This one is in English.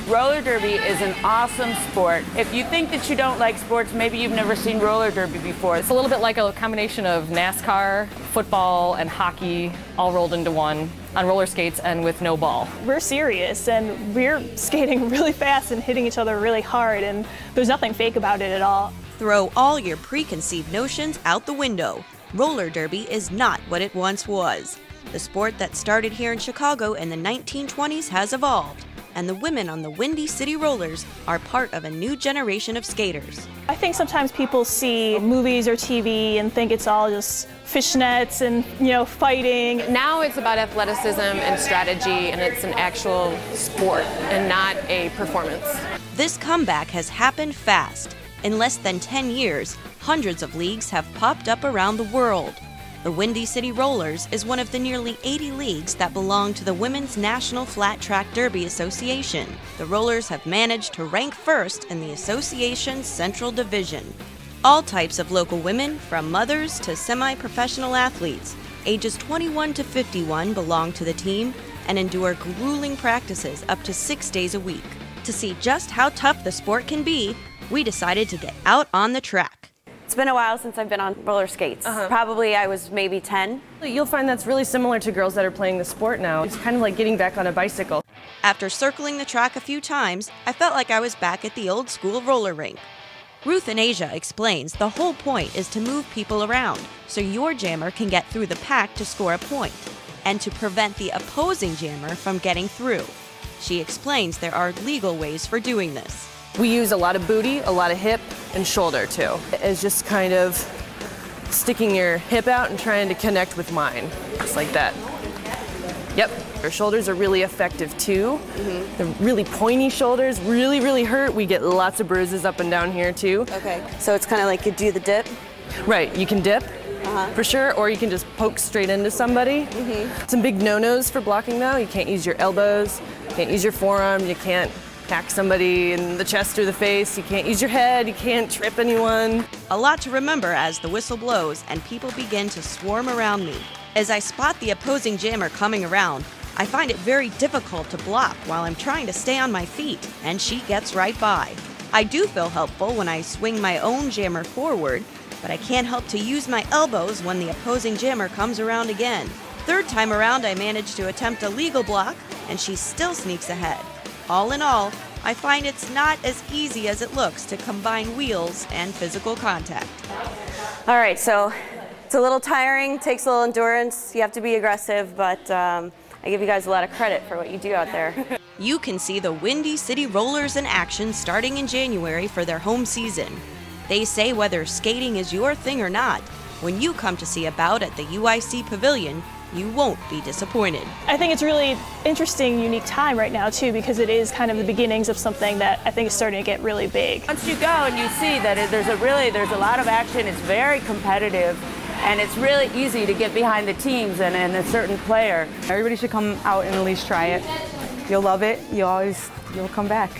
Roller derby is an awesome sport. If you think that you don't like sports, maybe you've never seen roller derby before. It's a little bit like a combination of NASCAR, football, and hockey all rolled into one on roller skates and with no ball. We're serious and we're skating really fast and hitting each other really hard, and there's nothing fake about it at all. Throw all your preconceived notions out the window. Roller derby is not what it once was. The sport that started here in Chicago in the 1920s has evolved, and the women on the Windy City Rollers are part of a new generation of skaters. I think sometimes people see movies or TV and think it's all just fishnets and, fighting. Now it's about athleticism and strategy, and it's an actual sport and not a performance. This comeback has happened fast. In less than 10 years, hundreds of leagues have popped up around the world. The Windy City Rollers is one of the nearly 80 leagues that belong to the Women's National Flat Track Derby Association. The Rollers have managed to rank first in the association's Central Division. All types of local women, from mothers to semi-professional athletes, ages 21 to 51 belong to the team and endure grueling practices up to 6 days a week. To see just how tough the sport can be, we decided to get out on the track. It's been a while since I've been on roller skates. Probably I was maybe 10. You'll find that's really similar to girls that are playing the sport now. It's kind of like getting back on a bicycle. After circling the track a few times, I felt like I was back at the old school roller rink. Ruth and Asia explains the whole point is to move people around so your jammer can get through the pack to score a point, and to prevent the opposing jammer from getting through. She explains there are legal ways for doing this. We use a lot of booty, a lot of hip, and shoulder too. It's just kind of sticking your hip out and trying to connect with mine, just like that. Yep. Our shoulders are really effective too. The really pointy shoulders really hurt. We get lots of bruises up and down here too. Okay, so it's kind of like you do the dip? Right, you can dip for sure, or you can just poke straight into somebody. Some big no-nos for blocking though. You can't use your elbows, you can't use your forearm, you can't hack somebody in the chest or the face, you can't use your head, you can't trip anyone. A lot to remember as the whistle blows and people begin to swarm around me. As I spot the opposing jammer coming around, I find it very difficult to block while I'm trying to stay on my feet, and she gets right by. I do feel helpful when I swing my own jammer forward, but I can't help to use my elbows when the opposing jammer comes around again. Third time around, I manage to attempt a legal block, and she still sneaks ahead. All in all, I find it's not as easy as it looks to combine wheels and physical contact. All right, so it's a little tiring, takes a little endurance. You have to be aggressive, but I give you guys a lot of credit for what you do out there. You can see the Windy City Rollers in action starting in January for their home season. They say whether skating is your thing or not, when you come to see a bout at the UIC Pavilion, you won't be disappointed. I think it's a really interesting, unique time right now too, because it is kind of the beginnings of something that I think is starting to get really big. Once you go and you see that there's a lot of action, it's very competitive, and it's really easy to get behind the teams and a certain player. Everybody should come out and at least try it. You'll love it. You'll come back.